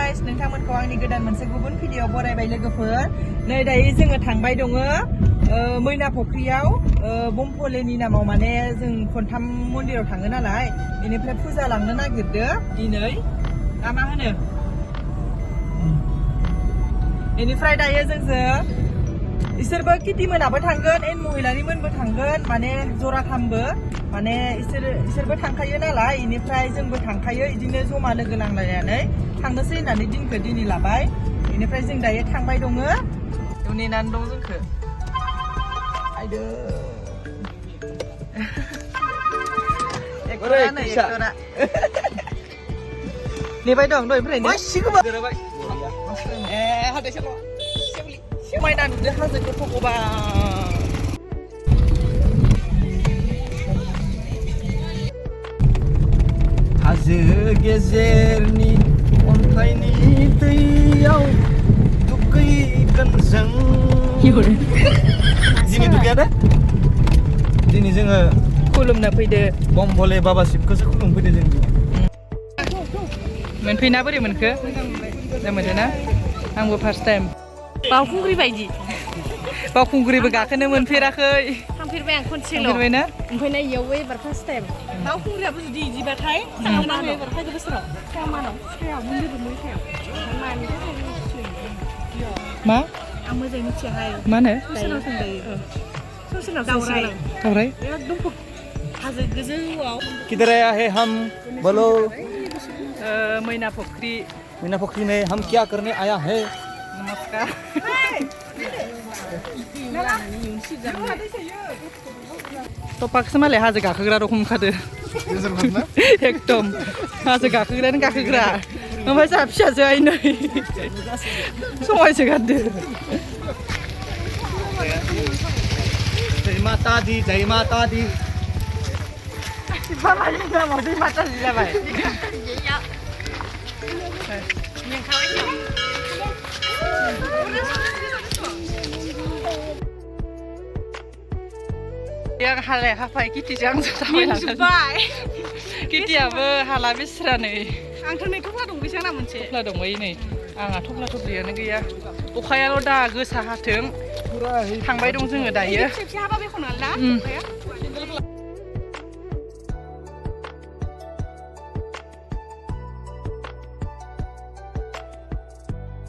Guys नोंथांमोनखौ आंनि गोदान मोनसे गुबुन भिडिअ बरायबाय लोगोफोर नै दायो जोङो थांबाय दङ मैना फुख्रियाव बमफलेनि नामाव माने जों खनथाम मन्दिराव थाङो नालाय बेनिफ्राय फुजा लांनो नागिरदो दिनै मा होनो बेनिफ्राय दायो जोंजों इसोरबो किति मोनाबो थांगोन एन महिलानि मोनबो थांगोन माने जराथामबो माने इसोरबो थांखायो नालाय इनिफ्राय जोंबो थांखायो इदिनो जमा लोगो नांलायनानै थांनोसै होननानै दिनखौ दिनै लाबाय बेनिफ्राय जों दायो थांबाय दङ बेयाव नेनानै दं जोंखौ आयदो एक्टरा नेबाय दं दहायनिफ्रायनो समायना नुदो हाजोखौ भगबान हाजो गेजेरनि अन्थाइनि दैयाव दुगैगोन जों दिनै दुगैया दिनै जोङो खुलुमनो फैदो बमभले बाबा शिबखौसो खुलुमनो फैदो जों मोनफैना बोरै मोनखो मोनदों ना आंबो फार्स्ट टाइम बावखुंग्रि बायदि बावखुंग्रिबो गाखोनो मोनफेराखै थांफेरबाय आं खनसेल' थांफेरबायना ओमफ्राय ना इयावबो एबार फार्स्ट टाइम बावखुंग्रियाबो जुदि इदिबाथाय थांगोन आं एबार फैगौ बोसोराव सायाव बुंदोंमोन सायाव मानि थाखाय मा आं मोजाङै मिथियाहाय मा होनो ससेनाव सोंजायो ससेनाव दावराय एकदम हाजो गोजौआव किधर आया है हम बोलो मैना फुख्रि मीना फुख्री में हम क्या करने आया है नमस्कार टपाकसो मालाय हाजो गाखोग्रा रखम खादो एकदम हाजो गाखोग्रायानो गाखोग्रा ओमफ्राय जोंहा फिसाजो आइ नै समायसो गारदो जय माता दी जय माता दी बाबानि नामाव दै माता दी जाबाय आं हालाय हाफाय किटिजों आंजों थाबायलांबाय किटियाबो हाला बेस्रानै आंथ' नै थफ्ला दं बेसेबां ना मोनसे थफ्ला दंबायो नै आंहा थफ्ला थफ्लियानो गैया अखायाल' दा गोसा हाथों थांबाय दं जोङो दायो खेबसे हाबा बेखौनो ना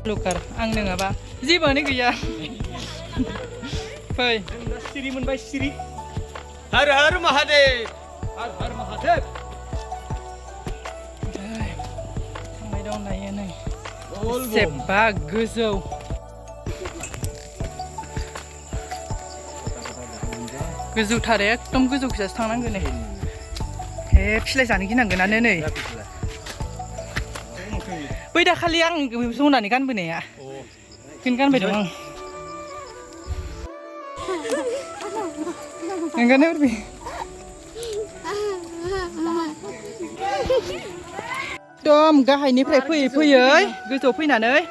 लुकार आं नङाबा जेबोआनो गैया फै सिरि मोनबाय सिरि हर हर महादेव हर हर महादेव थांबाय दं दायो नै सेबा गोजौ गोजौथार एकदम गोजौखिजासो थांनांगोन नै हे फिलाय जानो गिनांगोनानो नै बै दाखालि आं जनानै गानबोनाया बेखौनो गानबाय दं आं नोंगानो उर्बि एकदम गाहायनिफ्राय फैयै फैयै गोजौआव फैनानै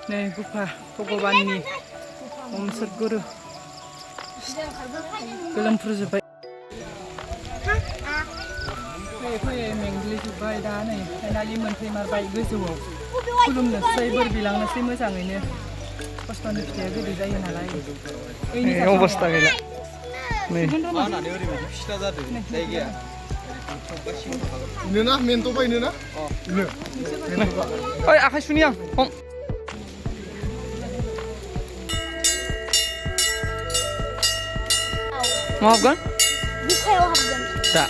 नै गुफा भगबाननि ओम सद्गुरु गोलोमफ्रुजोब्बाय फैयै फैयै मेंग्लिजोब्बाय दा नै फाइनालि मोनफैमारबाय गोजौआव खुलुमनोसै बोर बिलांनोसै मोजाङैनो खस्थ'नि फिथाइया गोदै जायो नालाय अबस्था गैला इनोना मेनथ'बाय इनोना ओइ आखाइ सुनि आं हम मा हाबगोन बिखायाव हाबगोन दा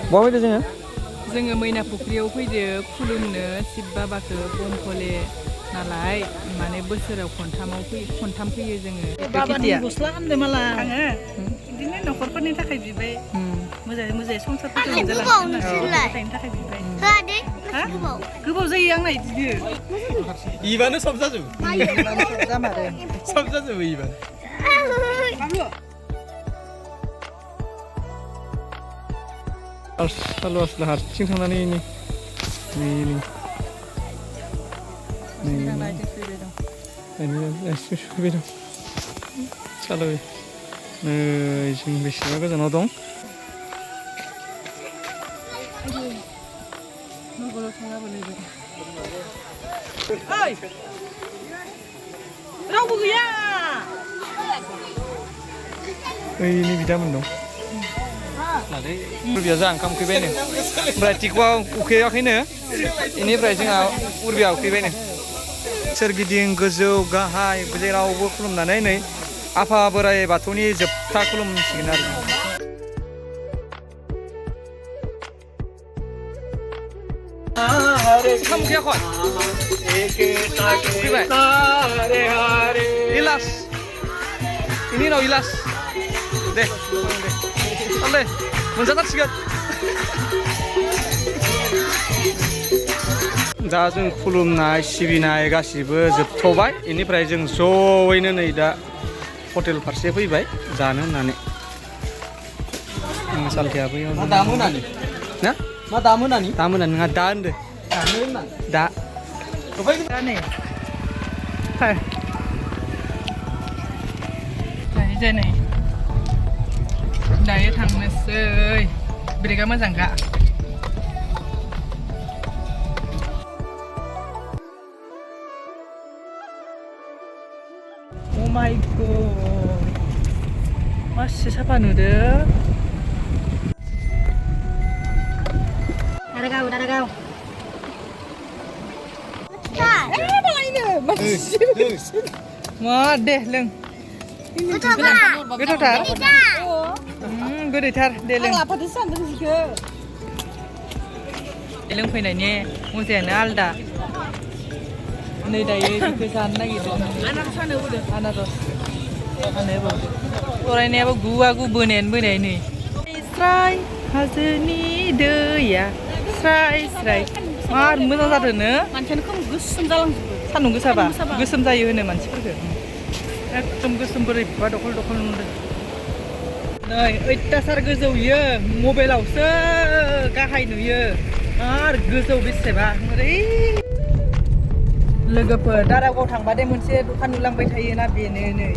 बहा फैदो जोङो मैना फुख्रियाव फैदो खुलुमनो शिब बाबाखौ बमफले नालाय माने बोसोराव खनथाम फैयो जोङो बाबानि गस्ला गानदों माला आङो बिदिनो न'खरफोरनि थाखाय बिबाय मोजाङै संसारफोरखौ मोजाङैनि थाखाय बिबाय गोबाव जायो आंना बिदिनो इबानो सब जाजोबो जामारो सब जाजोबो इबानो Lalu asal harcing sana ini. Ini. फैबाय दं सालायो नै जों बेसेबा गोजानाव दं ओइ रावबो गैया ओइनि बिदामोन दं उर्बिया जोंहा ओंखाम उखैबायनो ओमफ्राय टिकुआ उखैयाखैनो बेनिफ्राय जोंहा उर्बिया उखैबायनो सोरगिदिं गोजौ गाहाय जेरावबो खुलुमनानै नै आफा बोराइ बाथौनि जोबथा खुलुमसिगोन आरो ओंखाम उखैयाखै उखैबाय इलास बेनि उनाव इलास दे दे मोनजाथारसिगोन दा जों खुलुमनाय सिबिनाय गासिबो जोबथ'बाय बेनिफ्राय जों ज'यैनो नै दा हटेल फारसे फैबाय जानो होननानै सालथाया बैयाव दा मोनानि ना मा दा मोनानि नङा दा होनदो दा नै फाय जाहैजाय नै दायो थांनोसै ब्रेकआ मोजांखा Oh my god masih siapa nude Ada kau Wah deh leng goथावथार गोदैथार दे लों लोंफैनायनि मजायानो आलदा नै दायो बेखौ जानो नागिरदों आनारस फरायनायाबो गुवा बोनायानो बोनाय नै स्राय हाजोनि दैया स्राय स्राय मार मोजां जादोंनो मानसियानो खोम गोसोम जालांजोबो सान्दुं गोसाबा गोसोम जायो होनो मानसिफोरखौ एकदम गोसोम बोरैबा दखल नुदों नै अयथासार गोजौ इयो मबाइलावसो गाहाय नुयो आरो गोजौ बेसेबा ओरै लोगोफोर दारागाव थांबाथाय मोनसे दखान नुलांबाय थायोना बेनो नै